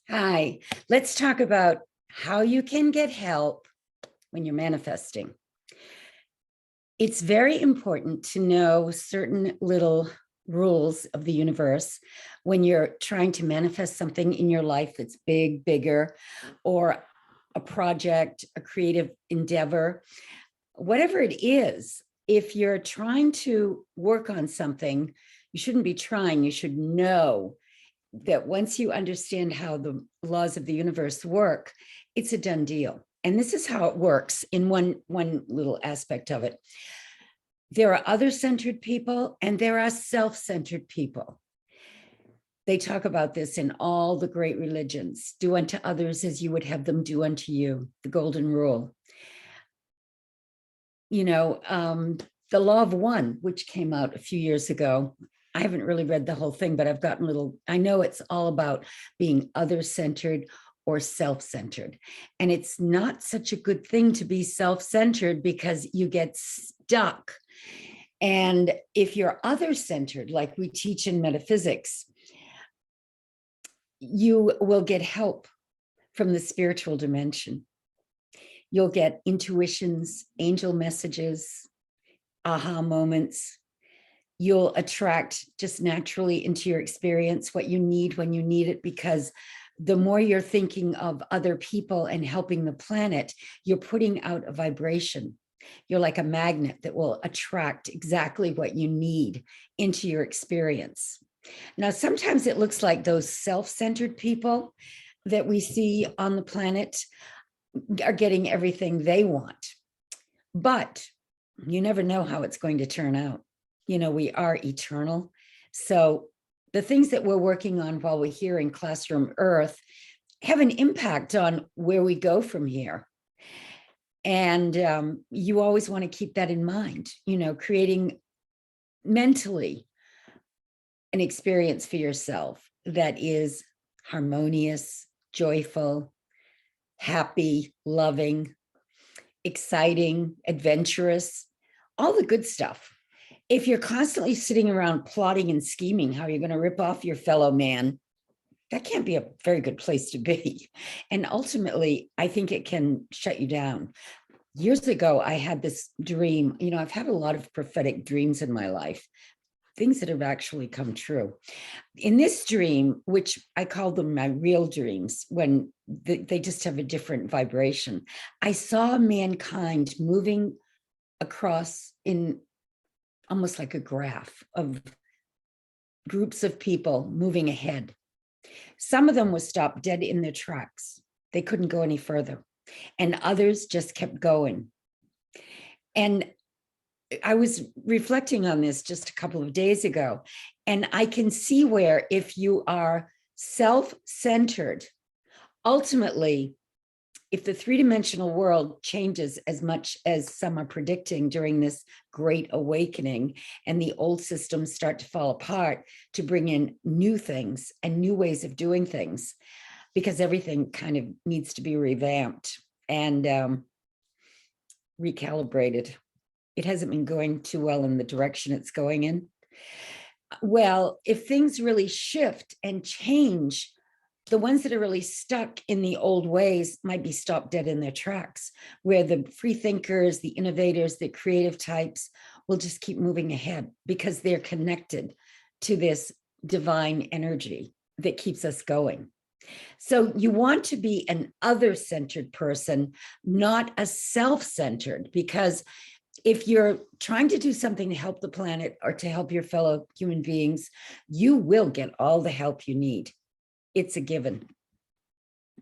Hi, let's talk about how you can get help when you're manifesting. It's very important to know certain little rules of the universe when you're trying to manifest something in your life that's big, bigger, or a project, a creative endeavor, whatever it is. If you're trying to work on something, you shouldn't be trying, you should know that once you understand how the laws of the universe work, it's a done deal. And this is how it works in one little aspect of it. There are other-centered people and there are self-centered people. They talk about this in all the great religions. Do unto others as you would have them do unto you, the golden rule. You know, the law of one, which came out a few years ago. I haven't really read the whole thing, but I've gotten I know it's all about being other-centered or self-centered. And it's not such a good thing to be self-centered because you get stuck. And if you're other-centered, like we teach in metaphysics, you will get help from the spiritual dimension. You'll get intuitions, angel messages, aha moments. You'll attract just naturally into your experience what you need when you need it, because the more you're thinking of other people and helping the planet, you're putting out a vibration. You're like a magnet that will attract exactly what you need into your experience. Now, sometimes it looks like those self-centered people that we see on the planet are getting everything they want, but you never know how it's going to turn out. You know, we are eternal. So the things that we're working on while we're here in classroom Earth have an impact on where we go from here. And you always want to keep that in mind, you know, creating mentally an experience for yourself that is harmonious, joyful, happy, loving, exciting, adventurous, all the good stuff. If you're constantly sitting around plotting and scheming how you're going to rip off your fellow man, that can't be a very good place to be. And ultimately, I think it can shut you down. Years ago, I had this dream. You know, I've had a lot of prophetic dreams in my life, things that have actually come true. In this dream, which I call them my real dreams, when they just have a different vibration, I saw mankind moving across in almost like a graph of groups of people moving ahead. Some of them were stopped dead in their tracks. They couldn't go any further. And others just kept going. And I was reflecting on this just a couple of days ago, and I can see where if you are self-centered, ultimately, if the three-dimensional world changes as much as some are predicting during this great awakening, and the old systems start to fall apart to bring in new things and new ways of doing things, because everything kind of needs to be revamped and recalibrated. It hasn't been going too well in the direction it's going in. Well, if things really shift and change, the ones that are really stuck in the old ways might be stopped dead in their tracks, where the free thinkers, the innovators, the creative types will just keep moving ahead because they're connected to this divine energy that keeps us going. So you want to be an other-centered person, not a self-centered, because if you're trying to do something to help the planet or to help your fellow human beings, you will get all the help you need. It's a given.